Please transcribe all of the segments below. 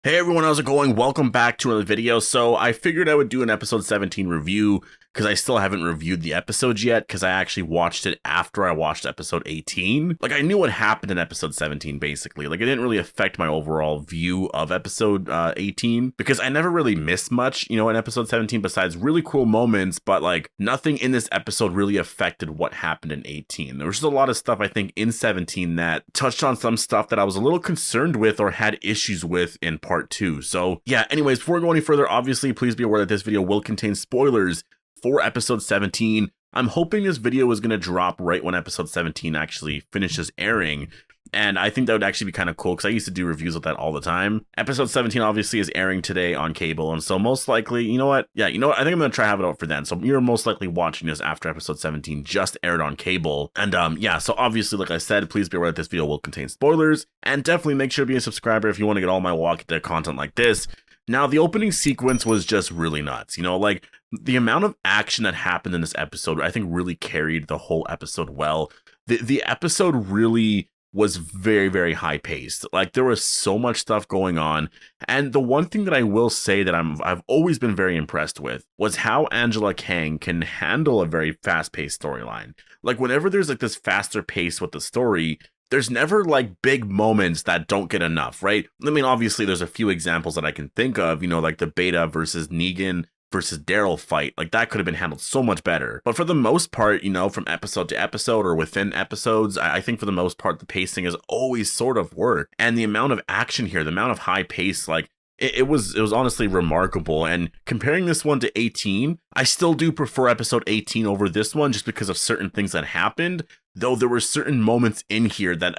Hey everyone, how's it going? Welcome back to another video. So I figured I would do an episode 17 review because I still haven't reviewed the episodes yet because I actually watched it after I watched episode 18. Like I knew what happened in episode 17 basically. Like it didn't really affect my overall view of episode 18 because I never really missed much, in episode 17 besides really cool moments, but like nothing in this episode really affected what happened in 18. There was just a lot of stuff I think in 17 that touched on some stuff that I was a little concerned with or had issues with in part 2. So yeah, anyways, before we go any further, obviously please be aware that this video will contain spoilers for episode 17. I'm hoping this video is going to drop right when episode 17 actually finishes airing. And I think that would actually be kind of cool because I used to do reviews of that all the time. Episode 17 obviously is airing today on cable. And so most likely, you know what? I think I'm going to try to have it out for then. So you're most likely watching this after episode 17 just aired on cable. And so obviously, like I said, please be aware that this video will contain spoilers. And definitely make sure to be a subscriber if you want to get all my Walking Dead content like this. Now, the opening sequence was just really nuts. Like the amount of action that happened in this episode, I think really carried the whole episode well. The episode really was very, very high paced. Like there was so much stuff going on. And the one thing that I will say that I've always been very impressed with was how Angela Kang can handle a very fast paced storyline. Like whenever there's like this faster pace with the story, there's never like big moments that don't get enough, right? I mean, obviously there's a few examples that I can think of, like the Beta versus Negan versus Daryl fight. Like that could have been handled so much better. But for the most part, from episode to episode or within episodes, I think for the most part, the pacing has always sort of worked. And the amount of action here, the amount of high pace, like it was honestly remarkable. And comparing this one to 18, I still do prefer episode 18 over this one just because of certain things that happened. Though there were certain moments in here that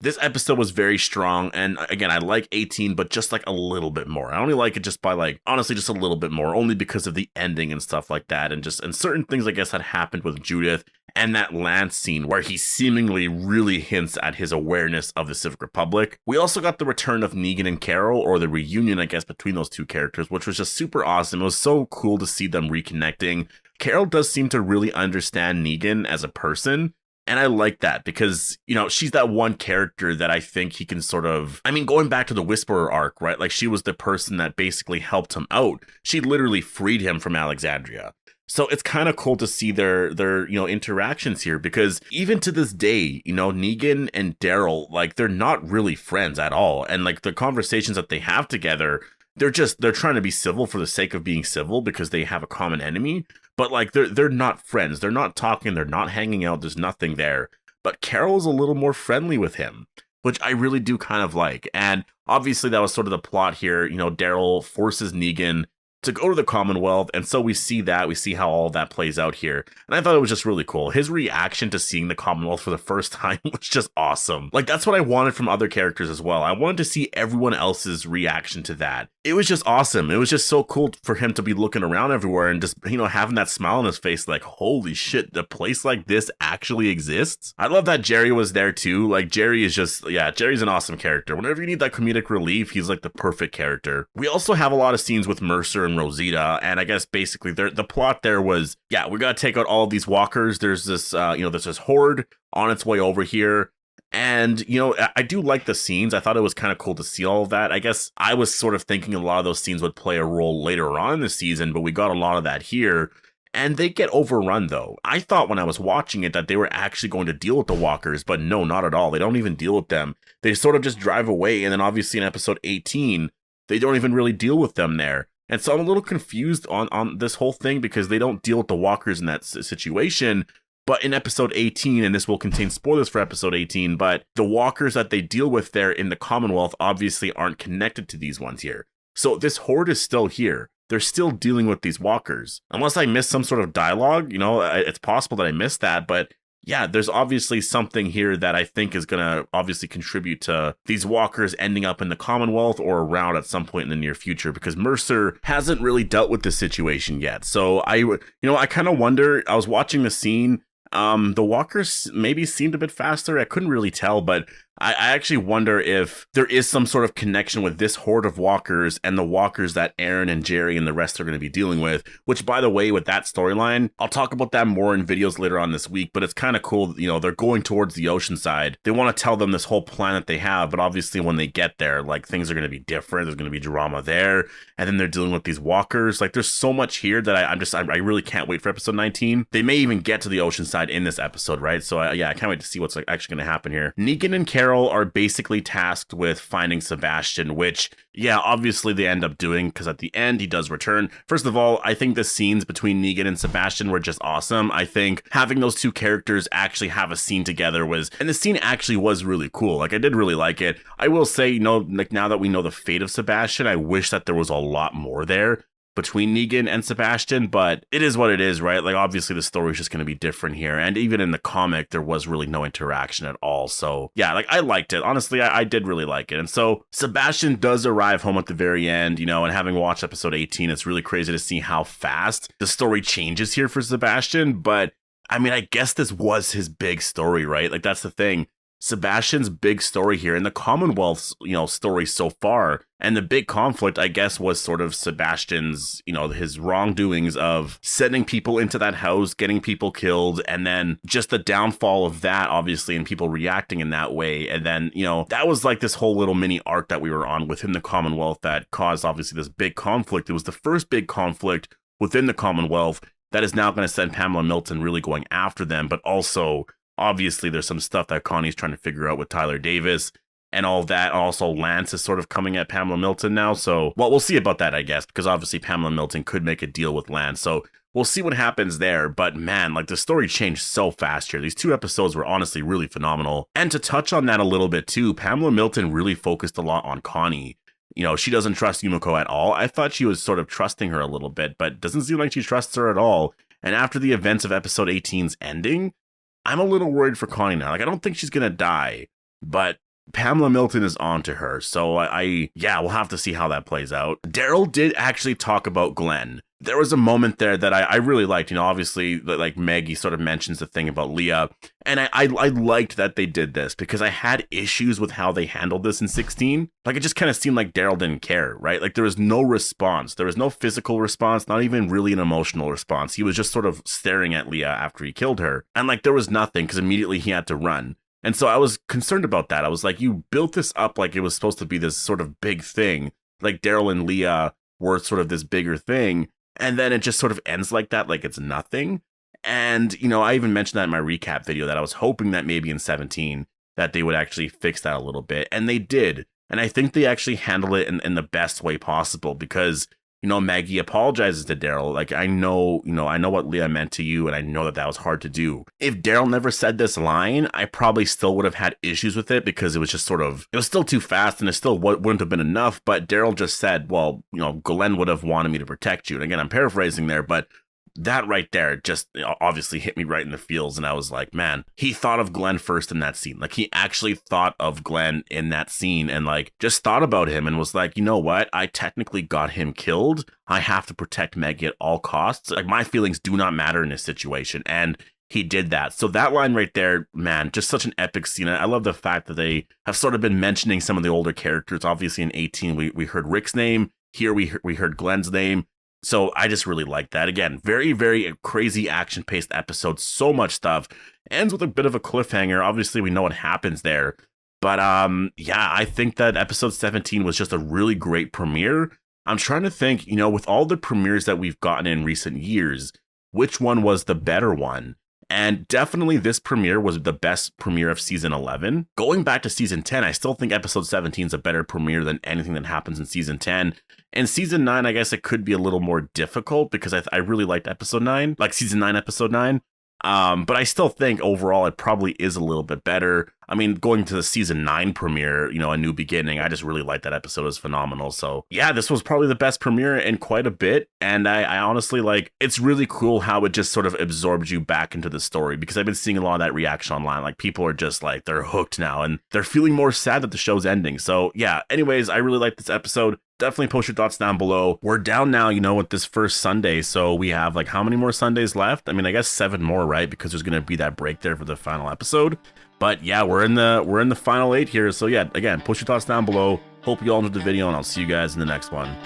this episode was very strong. And again, I like 18, but just like a little bit more. I only like it just by like, honestly, just a little bit more, only because of the ending and stuff like that. And certain things, I guess, that happened with Judith and that Lance scene where he seemingly really hints at his awareness of the Civic Republic. We also got the return of Negan and Carol, or the reunion, I guess, between those two characters, which was just super awesome. It was so cool to see them reconnecting. Carol does seem to really understand Negan as a person. And I like that because, she's that one character that I think he can sort of, going back to the Whisperer arc, right? Like she was the person that basically helped him out. She literally freed him from Alexandria. So it's kind of cool to see their interactions here because even to this day, Negan and Daryl, like they're not really friends at all. And like the conversations that they have together, they're trying to be civil for the sake of being civil because they have a common enemy. But like they're not friends. They're not talking. They're not hanging out. There's nothing there. But Carol's a little more friendly with him, which I really do kind of like. And obviously that was sort of the plot here. Daryl forces Negan to go to the Commonwealth. And so we see how all that plays out here. And I thought it was just really cool. His reaction to seeing the Commonwealth for the first time was just awesome. Like that's what I wanted from other characters as well. I wanted to see everyone else's reaction to that. It was just awesome. It was just so cool for him to be looking around everywhere and just, having that smile on his face, like, holy shit, a place like this actually exists. I love that Jerry was there too. Like Jerry is Jerry's an awesome character. Whenever you need that comedic relief, he's like the perfect character. We also have a lot of scenes with Mercer and Rosita, and I guess basically the plot there was, we gotta take out all of these walkers. There's this, there's this horde on its way over here. And, I do like the scenes. I thought it was kind of cool to see all of that. I guess I was sort of thinking a lot of those scenes would play a role later on in the season, but we got a lot of that here. And they get overrun, though. I thought when I was watching it that they were actually going to deal with the walkers, but no, not at all. They don't even deal with them. They sort of just drive away. And then obviously in episode 18, they don't even really deal with them there. And so I'm a little confused on this whole thing because they don't deal with the walkers in that situation. But in episode 18, and this will contain spoilers for episode 18, but the walkers that they deal with there in the Commonwealth obviously aren't connected to these ones here. So this horde is still here. They're still dealing with these walkers. Unless I missed some sort of dialogue, it's possible that I missed that, but yeah, there's obviously something here that I think is going to obviously contribute to these walkers ending up in the Commonwealth or around at some point in the near future because Mercer hasn't really dealt with this situation yet. So I kind of wonder, I was watching the scene. The walkers maybe seemed a bit faster. I couldn't really tell, but I actually wonder if there is some sort of connection with this horde of walkers and the walkers that Aaron and Jerry and the rest are going to be dealing with, which, by the way, with that storyline, I'll talk about that more in videos later on this week, but it's kind of cool. You know, they're going towards the ocean side. They want to tell them this whole plan that they have, but obviously when they get there, like, things are going to be different. There's going to be drama there, and then they're dealing with these walkers. Like, there's so much here that I really can't wait for episode 19. They may even get to the ocean side in this episode, right? So yeah, I can't wait to see what's actually going to happen here. Negan and Carol are basically tasked with finding Sebastian, which, yeah, obviously they end up doing, because at the end he does return. First of all, I think the scenes between Negan and Sebastian were just awesome. I think having those two characters actually have a scene together and the scene actually was really cool. Like, I did really like it. I will say, you know, like, now that we know the fate of Sebastian, I wish that there was a lot more there between Negan and Sebastian, but it is what it is, right? Like, obviously the story is just going to be different here, and even in the comic there was really no interaction at all. So yeah, like, I liked it. Honestly, I did really like it. And so Sebastian does arrive home at the very end, you know, and having watched episode 18, it's really crazy to see how fast the story changes here for Sebastian. But I mean, I guess this was his big story, right? Like, that's the thing. Sebastian's big story here, and the Commonwealth's, you know, story so far, and the big conflict, I guess, was sort of Sebastian's, you know, his wrongdoings of sending people into that house, getting people killed, and then just the downfall of that, obviously, and people reacting in that way. And then, you know, that was like this whole little mini arc that we were on within the Commonwealth that caused, obviously, this big conflict. It was the first big conflict within the Commonwealth that is now going to send Pamela Milton really going after them, but also, obviously, there's some stuff that Connie's trying to figure out with Tyler Davis and all that. Also, Lance is sort of coming at Pamela Milton now. So, well, we'll see about that, I guess, because obviously Pamela Milton could make a deal with Lance. So we'll see what happens there. But man, like, the story changed so fast here. These 2 episodes were honestly really phenomenal. And to touch on that a little bit too, Pamela Milton really focused a lot on Connie. You know, she doesn't trust Yumiko at all. I thought she was sort of trusting her a little bit, but doesn't seem like she trusts her at all. And after the events of episode 18's ending, I'm a little worried for Connie now. Like, I don't think she's going to die, but Pamela Milton is on to her. So yeah, we'll have to see how that plays out. Daryl did actually talk about Glenn. There was a moment there that I really liked. You know, obviously, like, Maggie sort of mentions the thing about Leah, and I liked that they did this, because I had issues with how they handled this in 16. Like, it just kind of seemed like Daryl didn't care, right? Like, there was no response. There was no physical response, not even really an emotional response. He was just sort of staring at Leah after he killed her, and like, there was nothing, because immediately he had to run. And so I was concerned about that. I was like, you built this up like it was supposed to be this sort of big thing, like Daryl and Leah were sort of this bigger thing, and then it just sort of ends like that, like it's nothing. And, you know, I even mentioned that in my recap video, that I was hoping that maybe in 17 that they would actually fix that a little bit, and they did. And I think they actually handled it in the best way possible, because, you know, Maggie apologizes to Daryl. Like, I know what Leah meant to you, and I know that was hard to do. If Daryl never said this line, I probably still would have had issues with it, because it was just sort of, it was still too fast, and it still wouldn't have been enough. But Daryl just said, well, you know, Glenn would have wanted me to protect you. And again, I'm paraphrasing there, but that right there just, you know, obviously hit me right in the feels. And I was like, man, he thought of Glenn first in that scene. Like, he actually thought of Glenn in that scene, and like, just thought about him and was like, you know what? I technically got him killed. I have to protect Maggie at all costs. Like, my feelings do not matter in this situation. And he did that. So that line right there, man, just such an epic scene. I love the fact that they have sort of been mentioning some of the older characters. Obviously in 18, we heard Rick's name. Here we heard Glenn's name. So I just really like that. Again, very, very crazy action-paced episode. So much stuff. Ends with a bit of a cliffhanger. Obviously, we know what happens there. But yeah, I think that episode 17 was just a really great premiere. I'm trying to think, you know, with all the premieres that we've gotten in recent years, which one was the better one? And definitely this premiere was the best premiere of season 11. Going back to season 10, I still think episode 17 is a better premiere than anything that happens in season 10. And season 9, I guess it could be a little more difficult, because I really liked episode 9, like season 9, episode 9. But I still think overall it probably is a little bit better. I mean, going to the season 9 premiere, you know, A New Beginning, I just really liked that episode. It was phenomenal. So yeah, this was probably the best premiere in quite a bit. And I honestly, like, it's really cool how it just sort of absorbed you back into the story, because I've been seeing a lot of that reaction online. Like, people are just like, they're hooked now, and they're feeling more sad that the show's ending. So yeah, anyways, I really like this episode. definitely post your thoughts down below. We're down now, you know, with this first Sunday. So we have like how many more Sundays left? I mean, I guess 7 more, right? Because there's going to be that break there for the final episode. But yeah, we're in the final 8 here. So yeah, again, post your thoughts down below. Hope you all enjoyed the video, and I'll see you guys in the next one.